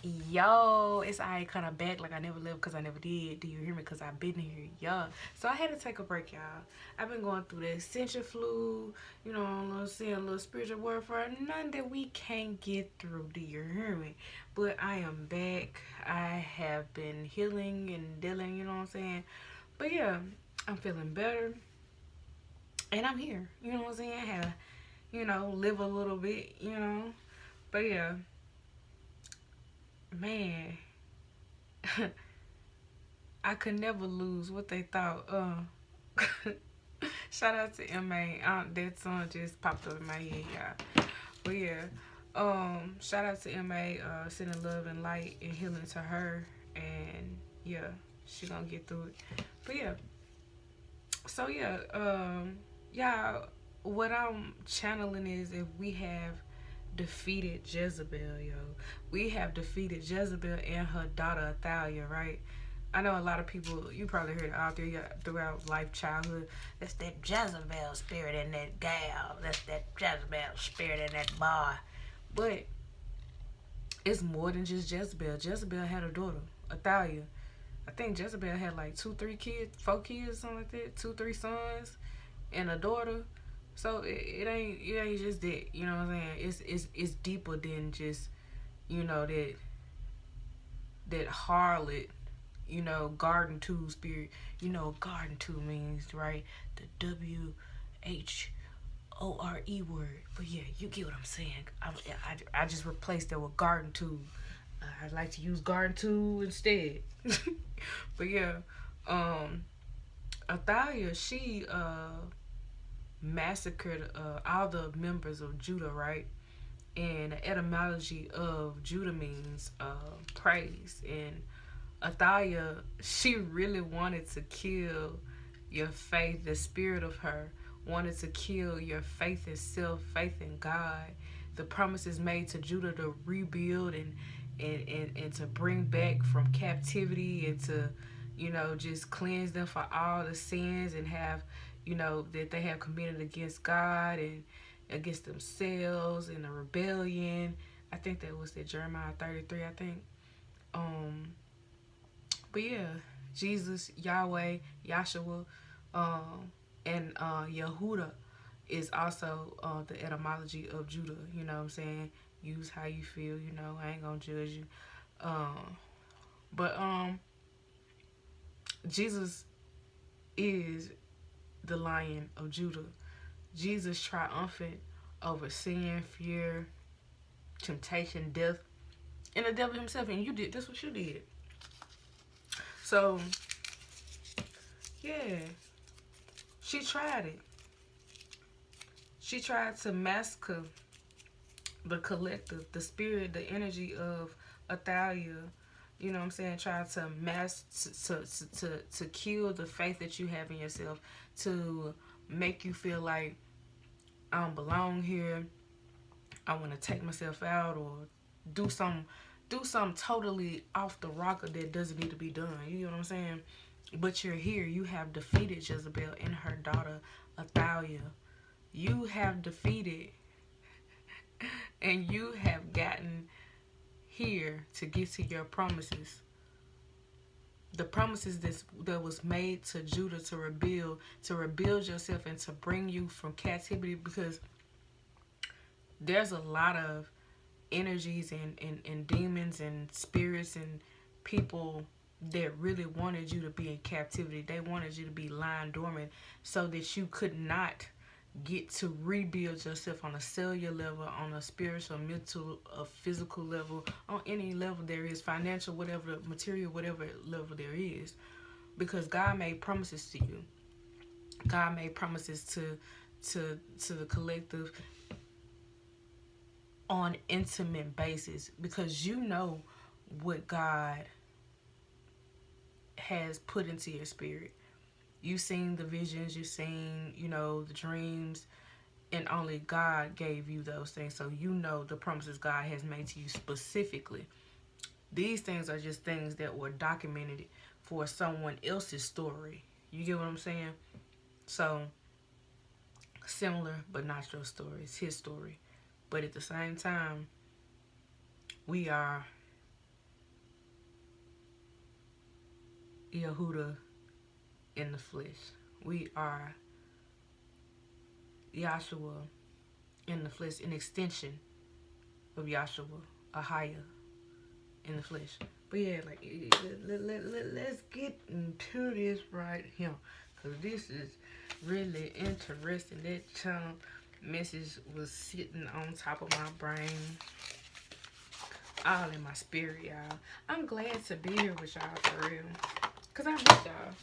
Yo, it's I kind of back like I never lived because I never did. Do you hear me? Because I've been here, yo. So I had to take a break, y'all. I've been going through the essential flu, you know, a little saying a little spiritual warfare. None that we can't get through. Do you hear me? But I am back. I have been healing and dealing, you know what I'm saying? But yeah, I'm feeling better. And I'm here, you know what I'm saying? I had to, live a little bit, you know. But yeah, man. I could never lose what they thought. Shout out to MA. That song just popped up in my head, y'all. But yeah, shout out to MA. Sending love and light and healing to her, and yeah, she gonna get through it. But yeah, so yeah, yeah. What I'm channeling is if we have defeated Jezebel, yo. We have defeated Jezebel and her daughter Athaliah, right? I know a lot of people, you probably heard it out there throughout life, childhood. That's that Jezebel spirit in that gal. That's that Jezebel spirit in that boy. But it's more than just Jezebel. Jezebel had a daughter, Athaliah. I think Jezebel had like 2, 3 kids, 4 kids, something like that. 2, 3 sons and a daughter. So it ain't just that. You know what I'm saying? It's deeper than just that harlot, garden tool spirit. Garden tool means, right? The WHORE word. But yeah, you get what I'm saying. I just replaced that with garden tool. I'd like to use garden tool instead. But yeah, um, Athaliah, she massacred all the members of Judah, right? And the etymology of Judah means praise. And Athaliah, she really wanted to kill your faith, the spirit of her wanted to kill your faith in self, faith in God, the promises made to Judah to rebuild and to bring back from captivity and to, just cleanse them for all the sins and have, that they have committed against God and against themselves and the rebellion. I think that was the Jeremiah 33, I think. Um, but yeah, Jesus, Yahweh, Yahshua, and Yehuda is also the etymology of Judah. You know what I'm saying? Use how you feel. I ain't gonna judge you. Um, but Jesus is the Lion of Judah. Jesus triumphant over sin, fear, temptation, death, and the devil himself. And you did. That's what you did. So yeah, she tried it. She tried to massacre the collective, the spirit, the energy of Athaliah. You know what I'm saying? Try to to kill the faith that you have in yourself, to make you feel like I don't belong here. I want to take myself out or do some do something totally off the rocker that doesn't need to be done. You know what I'm saying? But you're here. You have defeated Jezebel and her daughter Athaliah. You have defeated and you have gotten here to get to your promises. The promises that was made to Judah to rebuild yourself and to bring you from captivity, because there's a lot of energies and demons and spirits and people that really wanted you to be in captivity. They wanted you to be lying dormant so that you could not get to rebuild yourself on a cellular level, on a spiritual, mental, a physical level, on any level there is, financial, whatever, material, whatever level there is. Because God made promises to you. God made promises to the collective on intimate basis, because you know what God has put into your spirit. You've seen the visions, you've seen, the dreams, and only God gave you those things. So you know the promises God has made to you specifically. These things are just things that were documented for someone else's story. You get what I'm saying? So similar, but not your story. It's his story. But at the same time, we are Yehuda in the flesh. We are Yahshua in the flesh, an extension of Yahshua, Athaliah in the flesh. But yeah, like, let's get into this right here, because this is really interesting. That channel message was sitting on top of my brain, all in my spirit, y'all. I'm glad to be here with y'all for real, because I miss y'all.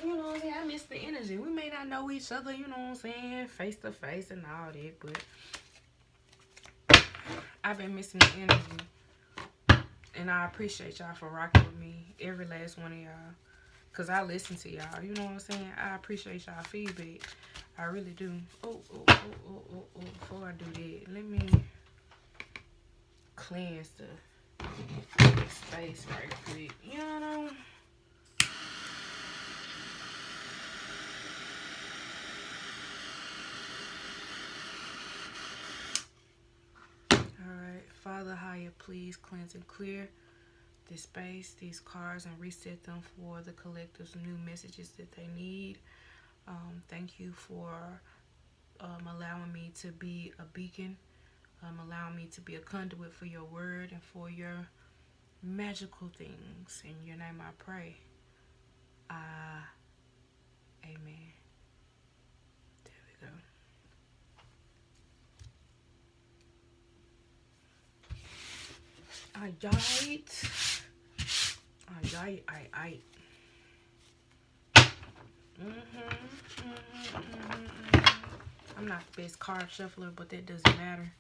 You know what I'm saying? I miss the energy. We may not know each other, you know what I'm saying, face to face and all that, but I've been missing the energy. And I appreciate y'all for rocking with me, every last one of y'all. Because I listen to y'all, you know what I'm saying? I appreciate y'all feedback. I really do. Oh. Before I do that, let me cleanse the space right quick. You know? Alright, Father Higher, please cleanse and clear this space, these cards, and reset them for the collective's new messages that they need. Thank you for allowing me to be a beacon, allowing me to be a conduit for your word and for your magical things. In your name I pray. Amen. There we go. Alright. I'm not the best card shuffler, but that doesn't matter.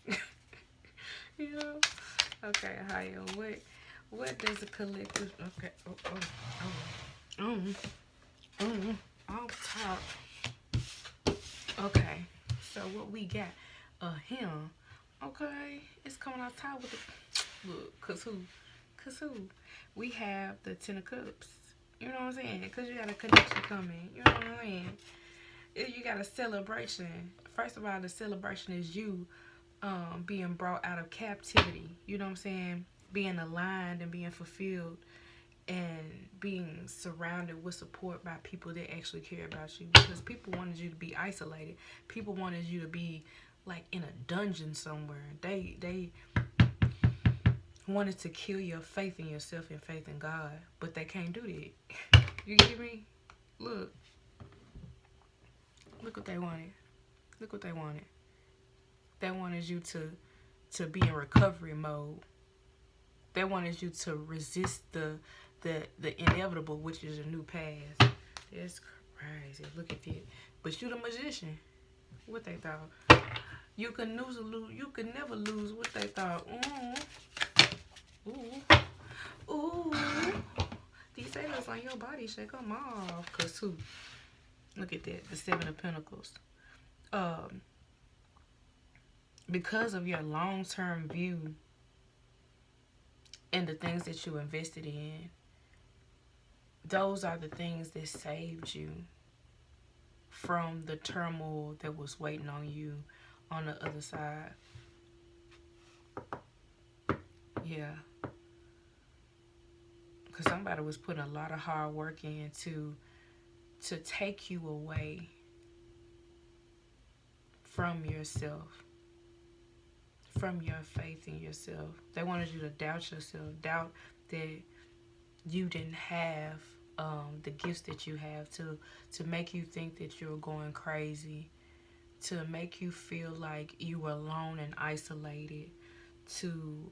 You know? Okay, Haya, what does the collective, okay, off top. Okay, so what we got, him, okay, it's coming off top with the, look, cause who, we have the 10 of cups, you know what I'm saying, because you got a connection coming, you know what I'm saying, you got a celebration. First of all, the celebration is you being brought out of captivity, you know what I'm saying, being aligned and being fulfilled and being surrounded with support by people that actually care about you, because people wanted you to be isolated. People wanted you to be like in a dungeon somewhere. They wanted to kill your faith in yourself and faith in God, but they can't do that. You get me? Look what they wanted. Look what they wanted. They wanted you to be in recovery mode. They wanted you to resist the inevitable, which is a new path. It's crazy. Look at that. But you the magician. What they thought. You can lose. You can never lose what they thought. Ooh. These halos on your body should come off. Cause who? Look at that. The 7 of Pentacles. Because of your long-term view and the things that you invested in, those are the things that saved you from the turmoil that was waiting on you on the other side. Yeah. Because somebody was putting a lot of hard work in to take you away from yourself, from your faith in yourself. They wanted you to doubt yourself, doubt that you didn't have the gifts that you have, to make you think that you're going crazy, to make you feel like you were alone and isolated, to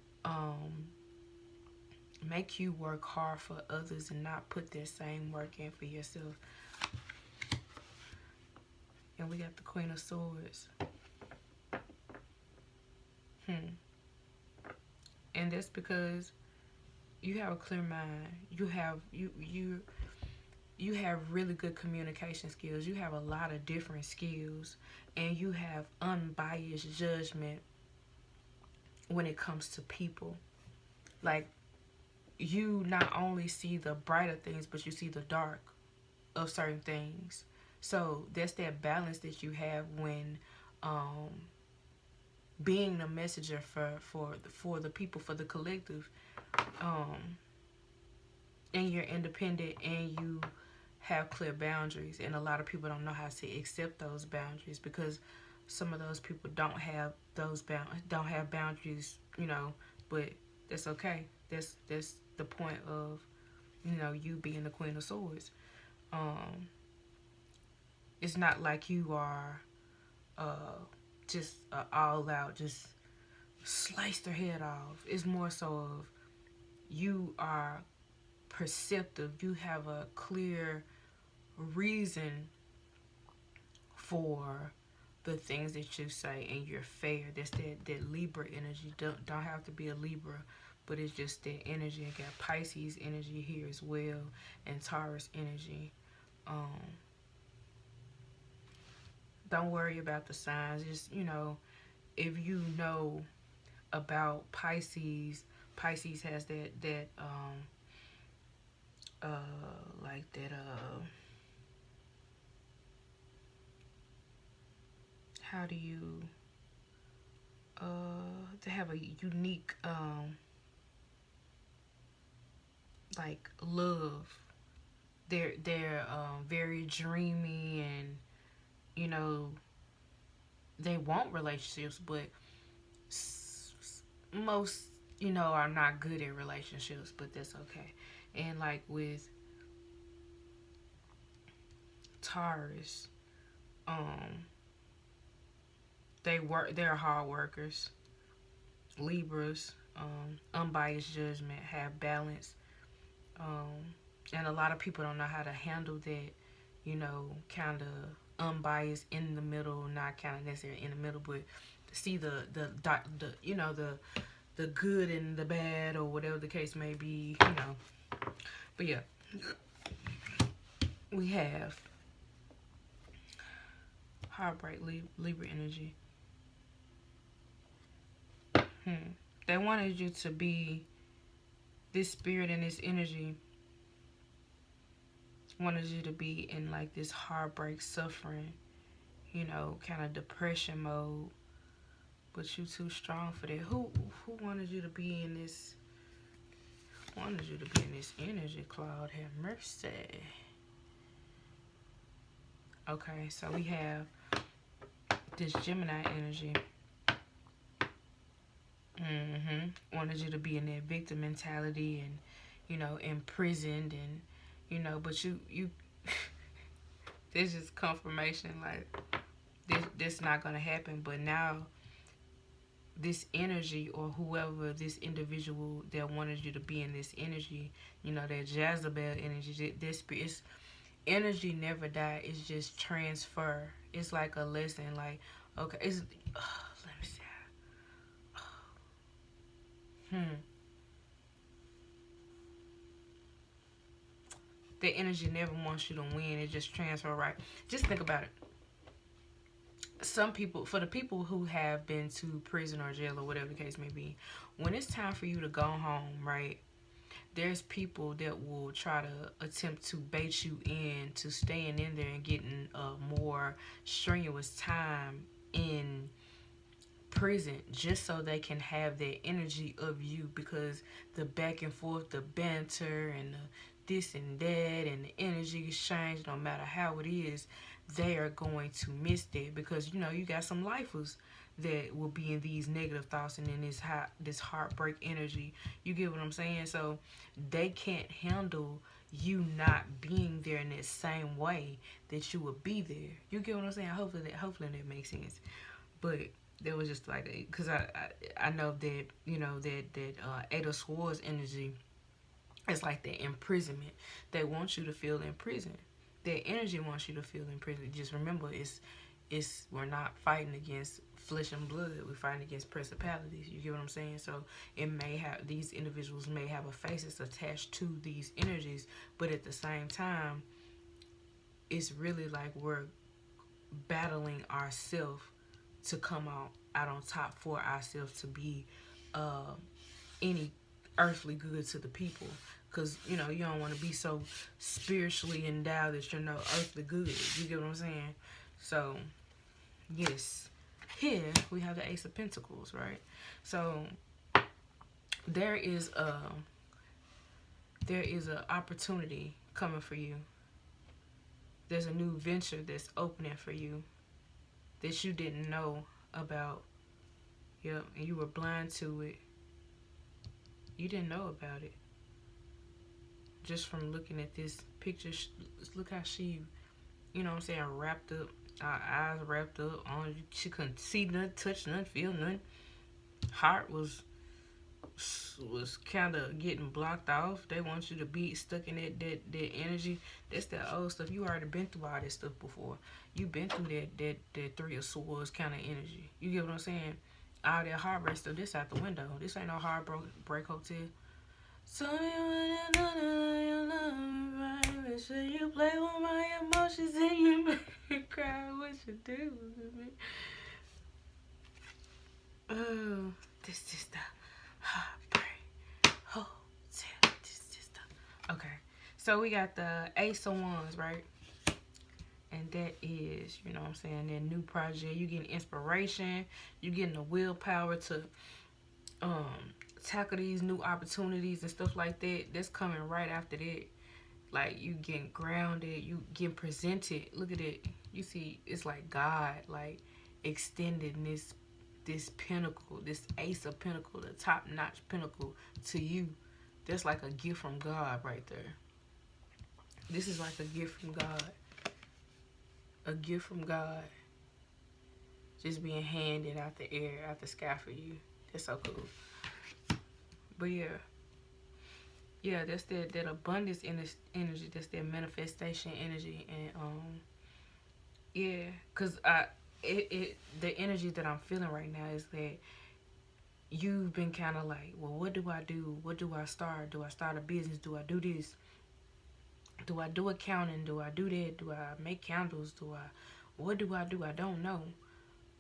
make you work hard for others and not put that same work in for yourself. And we got the Queen of Swords. And that's because you have a clear mind. You have really good communication skills. You have a lot of different skills, and you have unbiased judgment when it comes to people. Like, you not only see the brighter things, but you see the dark of certain things. So that's that balance that you have when being the messenger for the people, for the collective. and you're independent and you have clear boundaries, and a lot of people don't know how to accept those boundaries because some of those people don't have boundaries, but that's okay. That's the point of, you being the Queen of Swords. um it's not like you are uh just all out, just slice their head off. It's more so of, you are perceptive, you have a clear reason for the things that you say, and you're fair. That's that Libra energy. Don't have to be a Libra, but it's just that energy. I got Pisces energy here as well, and Taurus energy. um don't worry about the signs. Just, if you know about Pisces, Pisces has that like that how do you to have a unique like love. They're very dreamy, and you know they want relationships, but most are not good at relationships, but that's okay. And like with Taurus, um they're hard workers. Libras, unbiased judgment, have balance. And a lot of people don't know how to handle that, kind of unbiased in the middle, not kind of necessarily in the middle, but see the the good and the bad, or whatever the case may be. But yeah, we have heartbreak, Libra energy. They wanted you to be, this spirit and this energy wanted you to be in like this heartbreak, suffering, kind of depression mode. But you too strong for that. Who wanted you to be in this? Wanted you to be in this energy, Claude? Have mercy. Okay, so we have this Gemini energy. Wanted you to be in that victim mentality, and imprisoned, and but you this is confirmation, like this not gonna happen. But now this energy, or whoever, this individual that wanted you to be in this energy, that Jezebel energy, this energy never die. It's just transfer. It's like a lesson. Like, okay, let me see. The energy never wants you to win. It just transfer, right? Just think about it. Some people, for the people who have been to prison or jail or whatever the case may be, when it's time for you to go home, right? There's people that will try to attempt to bait you in to staying in there and getting a more strenuous time in prison, just so they can have that energy of you, because the back and forth, the banter, and the this and that, and the energy exchange, no matter how it is, they are going to miss that, because you got some lifers that will be in these negative thoughts and in this heartbreak energy. You get what I'm saying? So they can't handle you not being there in that same way that you would be there. You get what I'm saying? Hopefully that makes sense. But there was just like, because I know that that Eight of Swords energy is like that imprisonment. They want you to feel in prison. Their energy wants you to feel in prison. Just remember, it's we're not fighting against flesh and blood. We're fighting against principalities. You get what I'm saying? So it may have, these individuals may have a faces attached to these energies, but at the same time, it's really like we're battling ourselves to come out on top for ourselves, to be any earthly good to the people. Because you don't want to be so spiritually endowed that you're no earthly good. You get what I'm saying? So yes, here we have the Ace of Pentacles, right? So there is there is an opportunity coming for you. There's a new venture that's opening for you that you didn't know about. Yep, and you were blind to it. You didn't know about it. Just from looking at this picture, look how she, you know what I'm saying, wrapped up, our eyes wrapped up on. She couldn't see nothing, touch nothing, feel nothing. Heart was kind of getting blocked off. They want you to be stuck in that energy. That's that old stuff. You already been through all that stuff before. You been through that Three of Swords kind of energy. You get what I'm saying? All that heartbreak stuff, this out the window. This ain't no heartbreak hotel. So you love me, so you play with my emotions and you make me cry. What you do with me? Oh, this is the heartbreak hotel. This is the... Okay, so we got the Ace of Wands, right? And that is, you know what I'm saying, that new project. You getting inspiration. You getting the willpower to tackle these new opportunities and stuff like that. That's coming right after that. Like, you getting grounded. You getting presented. Look at it. You see, it's like God, like, extending this pinnacle, this Ace of Pentacle, the top-notch pinnacle to you. That's like a gift from God right there. This is like a gift from God. A gift from God. Just being handed out the air, out the sky for you. That's so cool. But yeah, that's that abundance energy. That's that manifestation energy. And yeah, cause the energy that I'm feeling right now is that you've been kind of like, well, what do I do? What do I start? Do I start a business? Do I do this? Do I do accounting? Do I do that? Do I make candles? What do I do? I don't know.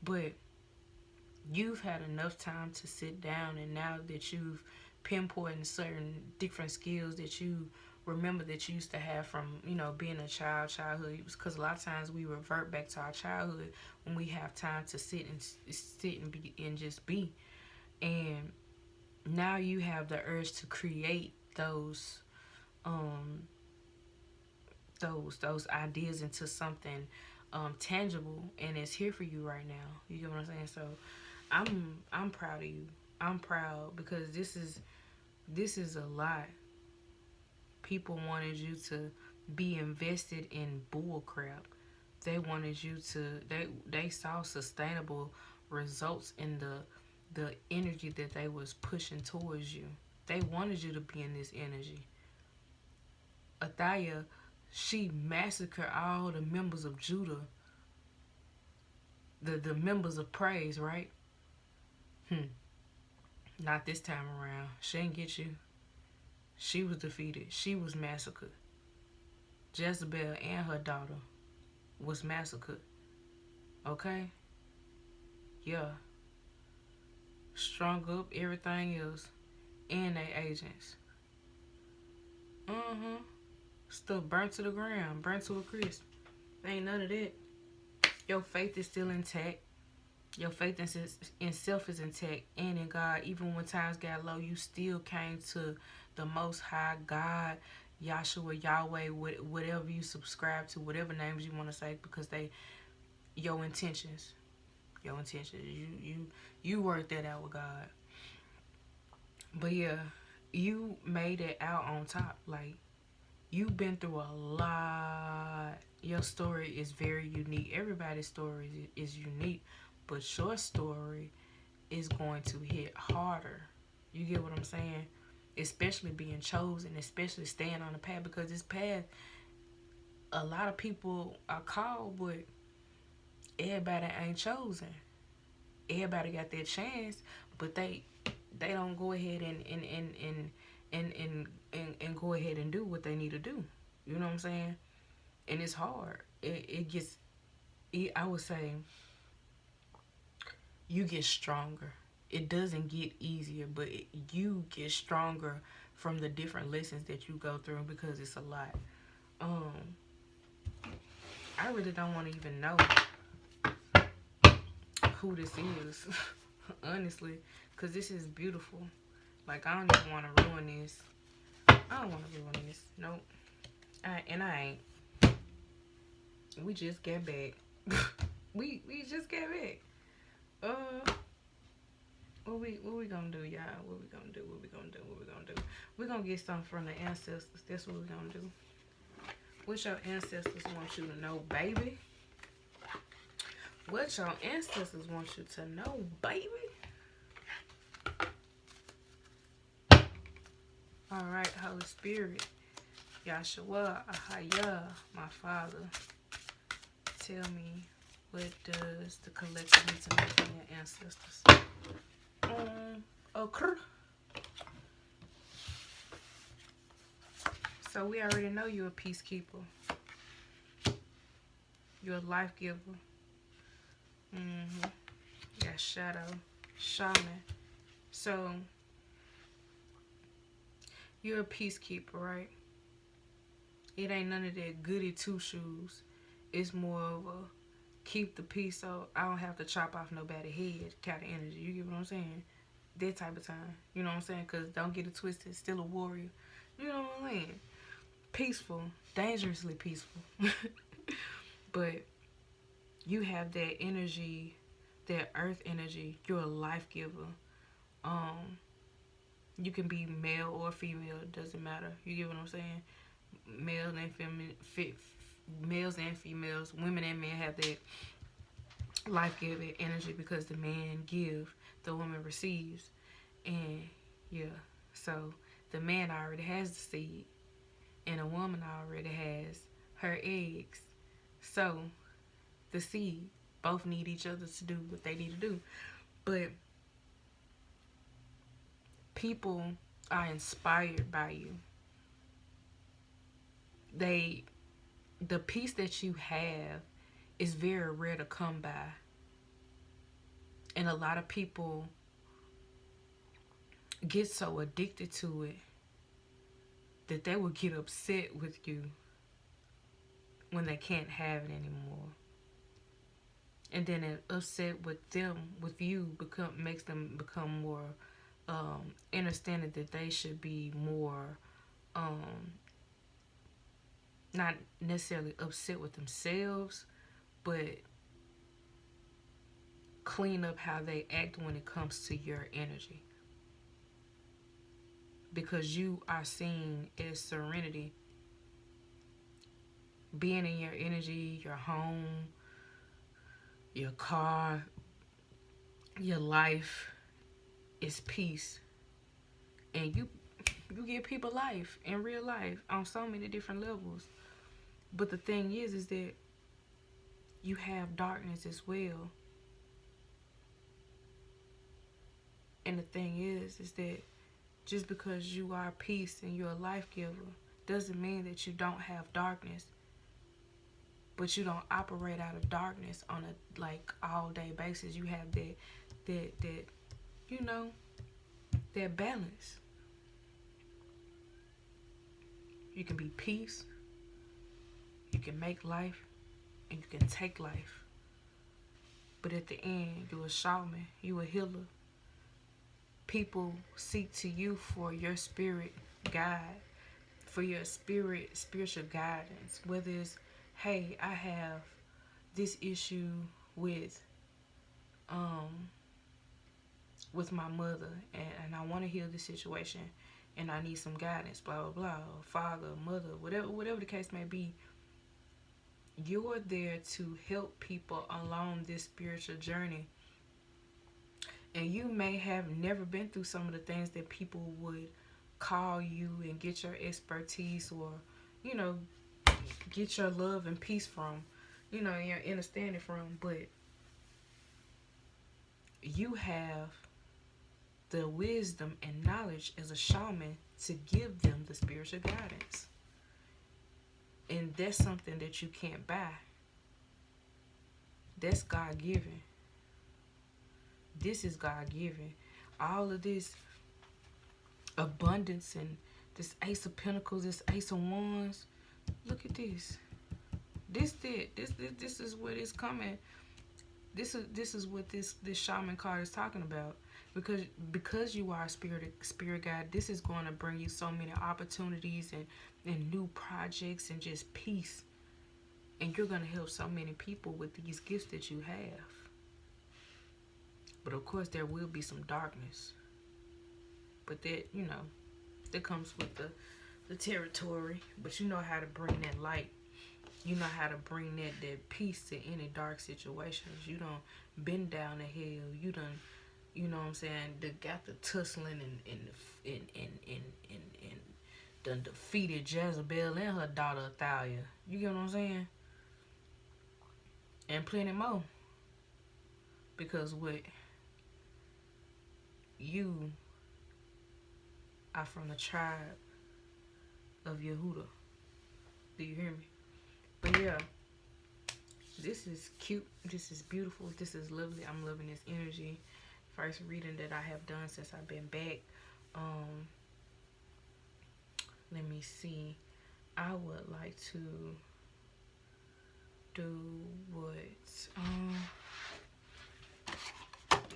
But you've had enough time to sit down, and now that you've pinpointed certain different skills that you remember that you used to have from, you know, being a childhood, because a lot of times we revert back to our childhood when we have time to sit and be and just be. And now you have the urge to create those ideas into something tangible, and it's here for you right now. You get what I'm saying? So I'm proud of you. I'm proud because this is a lot. People wanted you to be invested in bull crap. They wanted you to they saw sustainable results in the energy that they was pushing towards you. They wanted you to be in this energy. Athaliah, she massacred all the members of Judah. The members of praise, right? Not this time around. She didn't get you. She was defeated. She was massacred. Jezebel and her daughter was massacred. Okay? Yeah. Strung up everything else. And they agents. Stuff burnt to the ground. Burnt to a crisp. Ain't none of that. Your faith is still intact. Your faith in self is intact and in God. Even when times got low, you still came to the Most High God, Yahshua, Yahweh, whatever you subscribe to, whatever names you want to say, because your intentions. You worked that out with God. But yeah, you made it out on top. Like, you've been through a lot. Your story is very unique. Everybody's story is unique. But your story is going to hit harder. You get what I'm saying? Especially being chosen, especially staying on the path. Because this path, a lot of people are called, but everybody ain't chosen. Everybody got their chance, but they don't go ahead and go ahead and do what they need to do. You know what I'm saying? And it's hard. It gets, I would say, you get stronger. It doesn't get easier, but you get stronger from the different lessons that you go through, because it's a lot. I really don't want to even know who this is, honestly, because this is beautiful. Like, I don't even want to ruin this. I don't want to ruin this. Nope. I ain't. We just get back. we just get back. What we gonna do, y'all? What we gonna do? We're gonna get something from the ancestors. That's what we're gonna do. What your ancestors want you to know, baby? What your ancestors want you to know, baby? Alright, Holy Spirit. Yahshua, Athaliah, my Father. Tell me, what does the collective need to know from your ancestors? Okay. So we already know you're a peacekeeper. You're a life giver. Yeah, shadow, shaman. So you're a peacekeeper, right? It ain't none of that goody two shoes. It's more of a keep the peace so I don't have to chop off nobody's head kind of energy. You get what I'm saying? That type of time. You know what I'm saying? Because don't get it twisted. Still a warrior. You know what I'm saying? Peaceful. Dangerously peaceful. But you have that energy, that earth energy. You're a life giver. You can be male or female. It doesn't matter. You get what I'm saying? Males and females, women and men have that life-giving energy because the man gives, the woman receives. And yeah, so the man already has the seed and a woman already has her eggs. So the seed both need each other to do what they need to do. But people are inspired by you. The peace that you have is very rare to come by. And a lot of people get so addicted to it that they will get upset with you when they can't have it anymore. And then an upset with you makes them become more understanding that they should be more not necessarily upset with themselves, but clean up how they act when it comes to your energy. Because you are seen as serenity. Being in your energy, your home, your car, your life is peace. And you give people life in real life on so many different levels. But the thing is that you have darkness as well. And the thing is that just because you are peace and you're a life giver doesn't mean that you don't have darkness. But you don't operate out of darkness on a all day basis. You have that you know, that balance. You can be peace, you can make life, and you can take life. But at the end, you're a shaman, you're a healer. People seek to you for your spirit guide, for your spiritual guidance. Whether it's, hey, I have this issue with my mother, and I want to heal this situation, and I need some guidance, blah blah blah, or father, mother, whatever the case may be. You're there to help people along this spiritual journey. And you may have never been through some of the things that people would call you and get your expertise or, you know, get your love and peace from, you know, your understanding from. But you have the wisdom and knowledge as a shaman to give them the spiritual guidance. And that's something that you can't buy. That's God-given. This is God-given. All of this abundance and this Ace of Pentacles, this Ace of Wands. Look at this. This is what is coming. This is what this shaman card is talking about. because you are a spirit guide, this is going to bring you so many opportunities and new projects and just peace. And you're going to help so many people with these gifts that you have. But of course, there will be some darkness. But that, that comes with the territory. But you know how to bring that light. You know how to bring that peace to any dark situations. You done been down the hell. You done, you know what I'm saying, got the tussling and done defeated Jezebel and her daughter Athaliah. You get what I'm saying? And plenty more. Because what you are from the tribe of Yehuda. Do you hear me? But yeah, this is cute. This is beautiful. This is lovely. I'm loving this energy. First reading that I have done since I've been back. Let me see. I would like to do what?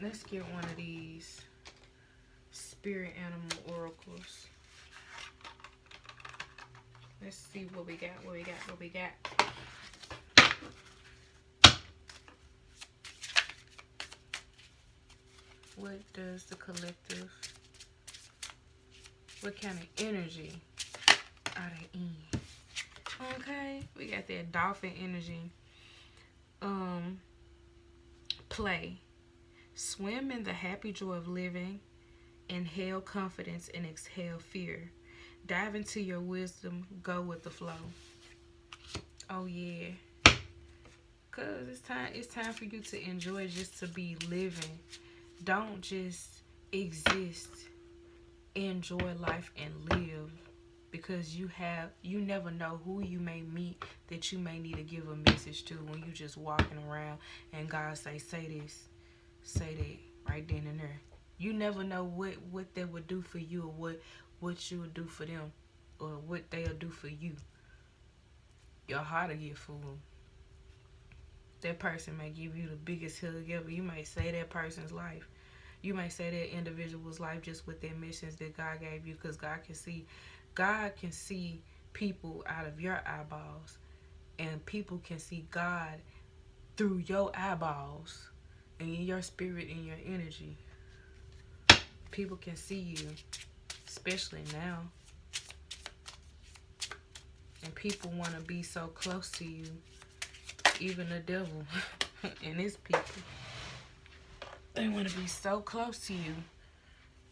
Let's get one of these spirit animal oracles. Let's see what we got. What does the collective, what kind of energy are they in? Okay, we got that dolphin energy. Play. Swim in the happy joy of living. Inhale confidence and exhale fear. Dive into your wisdom. Go with the flow. Oh yeah. Cause it's time for you to enjoy just to be living. Don't just exist. Enjoy life and live. Because you never know who you may meet that you may need to give a message to when you just walking around and God say this, say that right then and there. You never know what they would do for you or what you would do for them or what they'll do for you. Your heart will get full. That person may give you the biggest hug ever. You might save that person's life. You might save that individual's life just with their missions that God gave you, because God can see people out of your eyeballs, and people can see God through your eyeballs and in your spirit and your energy. People can see you, especially now. And people want to be so close to you. Even the devil and his people. They want to be so close to you.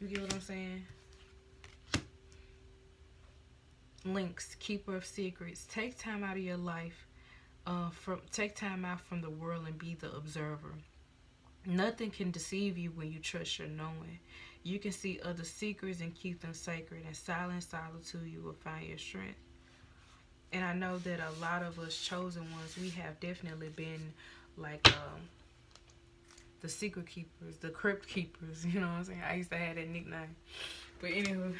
You get what I'm saying? Links, keeper of secrets. Take time out of your life. Take time out from the world and be the observer. Nothing can deceive you when you trust your knowing. You can see other secrets and keep them sacred. In silent solitude, you will find your strength. And I know that a lot of us chosen ones, we have definitely been like the secret keepers, the crypt keepers. You know what I'm saying? I used to have that nickname. But anywho,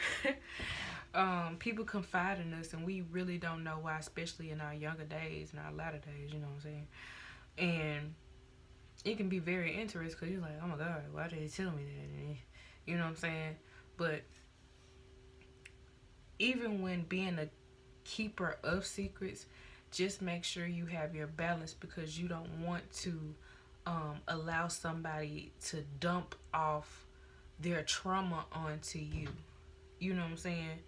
people confide in us, and we really don't know why, especially in our younger days and our latter days. You know what I'm saying? And it can be very interesting because you're like, oh my God, why did they tell me that? And, you know what I'm saying? But even when being a keeper of secrets, just make sure you have your balance, because you don't want to allow somebody to dump off their trauma onto you. You know what I'm saying?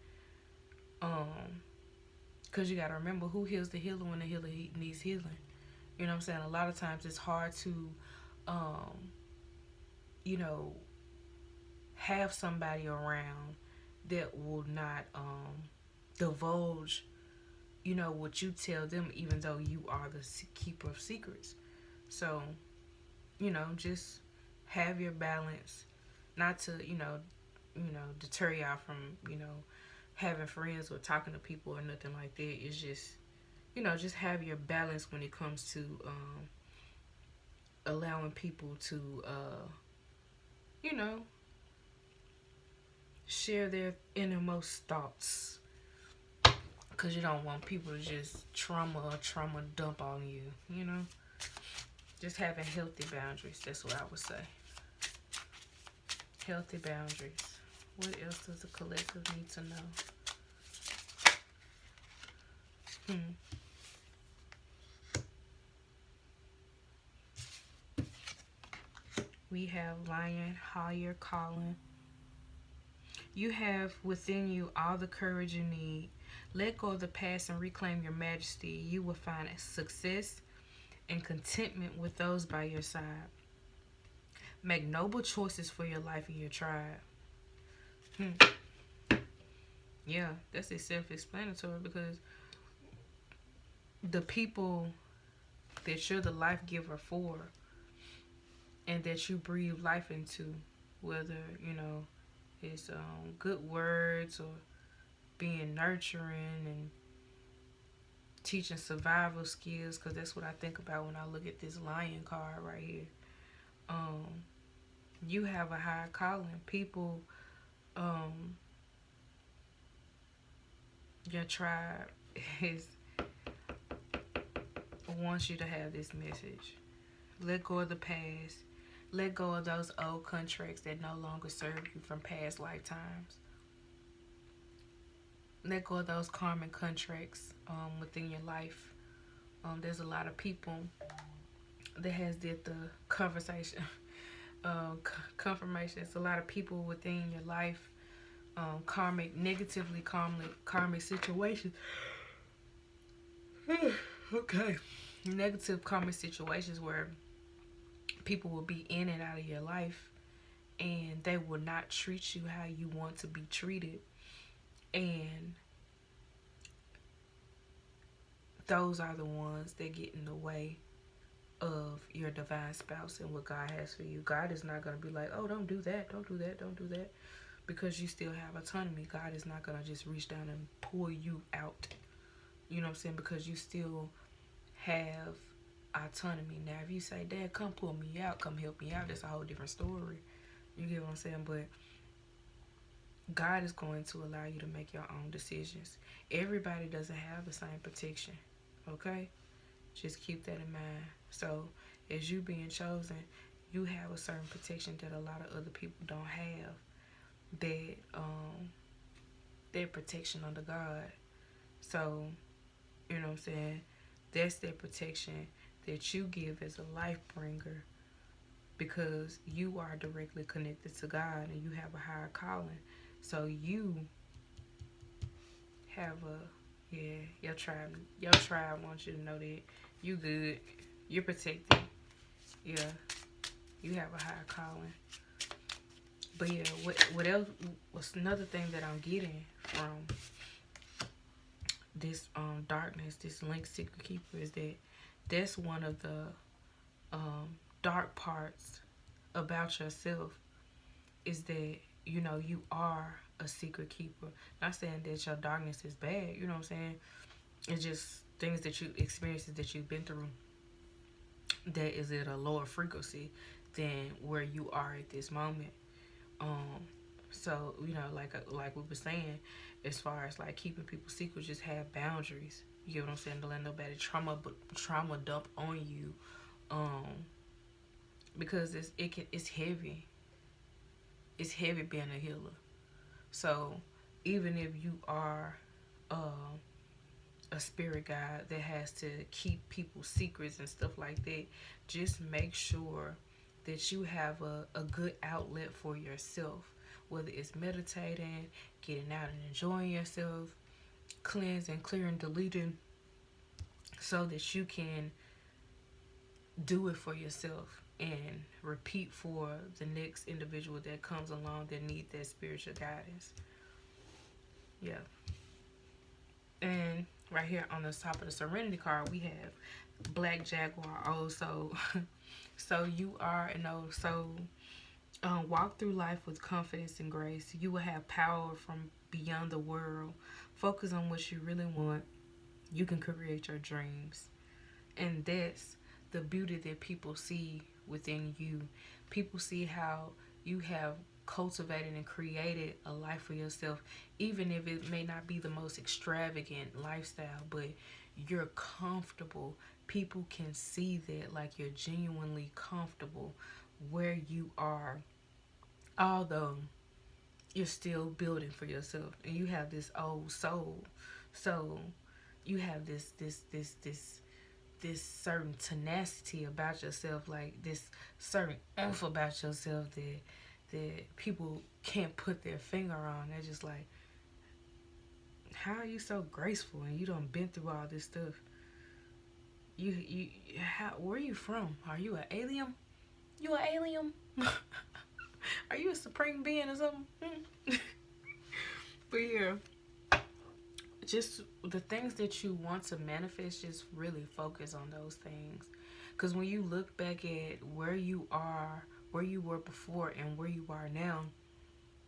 Because you got to remember, who heals the healer when the healer needs healing. You know what I'm saying? A lot of times it's hard to have somebody around that will not divulge what you tell them, even though you are the keeper of secrets. So just have your balance, not to deter y'all from having friends or talking to people or nothing like that. It's just just have your balance when it comes to allowing people to share their innermost thoughts. Because you don't want people to just trauma dump on you, Just having healthy boundaries, that's what I would say. Healthy boundaries. What else does the collective need to know? We have Lion, higher calling. You have within you all the courage you need. Let go of the past and reclaim your majesty. You will find success and contentment with those by your side. Make noble choices for your life and your tribe. Yeah, that's self-explanatory because the people that you're the life giver for and that you breathe life into, whether, it's good words or being nurturing and teaching survival skills, because that's what I think about when I look at this lion card right here. You have a high calling. People, your tribe is wants you to have this message. Let go of the past. Let go of those old contracts that no longer serve you from past lifetimes. Let go of those karmic contracts within your life. There's a lot of people that has did the conversation confirmation. It's a lot of people within your life, karmic situations. Okay. Negative karmic situations where people will be in and out of your life and they will not treat you how you want to be treated. And those are the ones that get in the way of your divine spouse and what God has for you. God is not going to be like, oh, don't do that, don't do that, don't do that. Because you still have autonomy. God is not going to just reach down and pull you out. You know what I'm saying? Because you still have autonomy. Now, if you say, Dad, come pull me out, come help me out, that's a whole different story. You get what I'm saying? But God is going to allow you to make your own decisions. Everybody doesn't have the same protection. Okay? Just keep that in mind. So, as you being chosen, you have a certain protection that a lot of other people don't have. Their protection under God. So, you know what I'm saying? That's their protection that you give as a life bringer, because you are directly connected to God and you have a higher calling. So you have your tribe wants you to know that you good, you're protected. Yeah, you have a higher calling. But yeah, what else? What's another thing that I'm getting from this darkness, this link secret keeper, is that that's one of the dark parts about yourself, is that you are a secret keeper. Not saying that your darkness is bad, you know what I'm saying? It's just things that experiences that you've been through that is at a lower frequency than where you are at this moment. So like we were saying, as far as like keeping people secret, just have boundaries. You get what I'm saying? Don't let nobody trauma dump on you, because it's heavy. It's heavy being a healer. So even if you are a spirit guide that has to keep people's secrets and stuff like that, just make sure that you have a good outlet for yourself, whether it's meditating, getting out and enjoying yourself, cleansing, clearing, deleting, so that you can do it for yourself and repeat for the next individual that comes along that need that spiritual guidance. Yeah. And right here on the top of the Serenity card, we have Black Jaguar, old soul. So you are an old soul. Walk through life with confidence and grace. You will have power from beyond the world. Focus on what you really want. You can create your dreams. And that's the beauty that people see within you. People see how you have cultivated and created a life for yourself, even if it may not be the most extravagant lifestyle, but you're comfortable. People can see that, like, you're genuinely comfortable where you are Although you're still building for yourself and you have this old soul. So you have this certain tenacity about yourself, like this certain oomph about yourself that people can't put their finger on. They're just like, how are you so graceful and you done been through all this stuff? Where are you from? Are you an alien? You an alien? Are you a supreme being or something? But yeah, just the things that you want to manifest, just really focus on those things. Because when you look back at where you are, where you were before, and where you are now,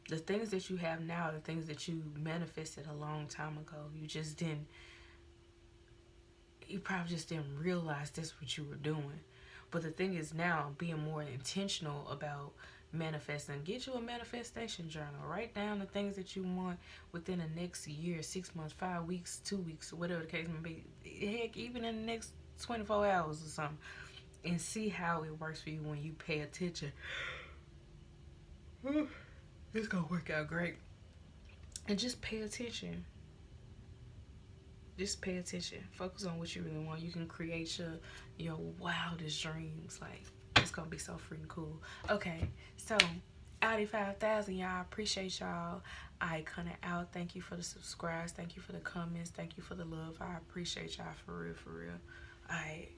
the things that you have now, the things that you manifested a long time ago, you probably just didn't realize that's what you were doing. But the thing is now, being more intentional about manifesting. Get you a manifestation journal. Write down the things that you want within the next year, 6 months, 5 weeks, 2 weeks, whatever the case may be. Heck, even in the next 24 hours or something. And see how it works for you when you pay attention. It's going to work out great. And just pay attention. Just pay attention. Focus on what you really want. You can create your wildest dreams. Like, it's gonna be so freaking cool. Okay, so Audi 5000, y'all. Appreciate y'all. I kinda out. Thank you for the subscribes. Thank you for the comments. Thank you for the love. I appreciate y'all for real, for real. Alright.